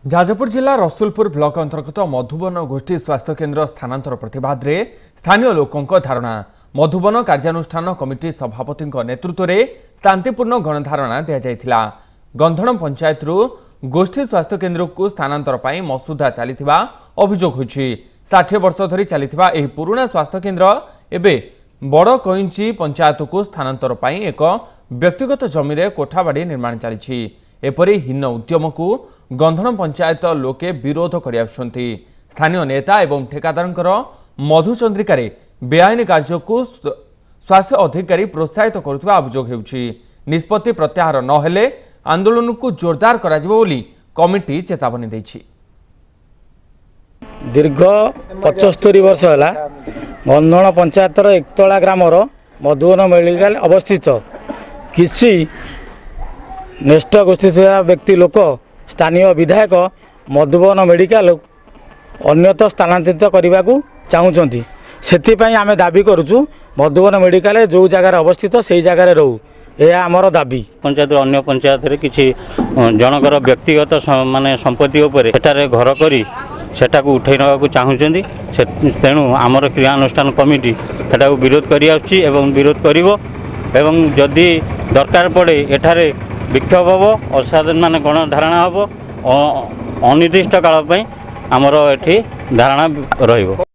जाजपुर जिला रसुलपुर ब्लॉक अंतर्गत मधुबन गोष्ठी स्वास्थ्य केन्द्र स्थानांतर प्रतिवाद में स्थानीय लोकों धारणा मधुबन कार्यानुष्ठान कमिटी सभापति नेतृत्व में शांतिपूर्ण गणधारणा दि जाइथिला। गंधण पंचायत गोष्ठी स्वास्थ्य केन्द्र को स्थानांतर पर मसुदा चली अभियोग होछि। 60 वर्ष धरी चली पुराना स्वास्थ्य केन्द्र एवं बड़ कईंची पंचायत को स्थानांतर पर एक व्यक्तिगत जमी में कोठाबाड़ी निर्माण चली। एपरी हीन उद्यम को गंधण पंचायत लोके विरोध कर स्थानीय नेता एवं ठेकादार मधुचंद्रिकार बेआईन कार्य को स्वास्थ्य अधिकारी प्रोत्साहित करुवा अभियोग होछि। निष्पत्ति प्रत्याहार नहेले आंदोलन को जोरदार कमिटी चेतावनी देछि। दीर्घ 75 वर्ष है गंधण पंचायतर एकतला ग्रामर मधुबन मेडिकल अवस्थित किसी नेष्ट गोष्ठी व्यक्ति लोक स्थानीय विधायक मधुबन मेडिकल अन्यत्र स्थानांतरित करने को चाहूँगी। से आम दाबी करुचु मधुबन मेडिकल जो जगार अवस्थित से जगार रहू यह आमर दाबी। पंचायत अन्य पंचायत रे किसी जनकर व्यक्तिगत माने संपत्ति उपर सेठारे घर करी सेटाको उठै नबाकू चाहूँगी। तेणु आमर क्रियानुष्ठान कमिटी सेटाको विरोध करि आछि एवं विरोध करिवो एवं जदि दरकार पड़े एठारे विक्षोभ हम असाधारण मान गणधारणा हम अनिर्दिष्ट काल आमर एठी धारणा रहिबो।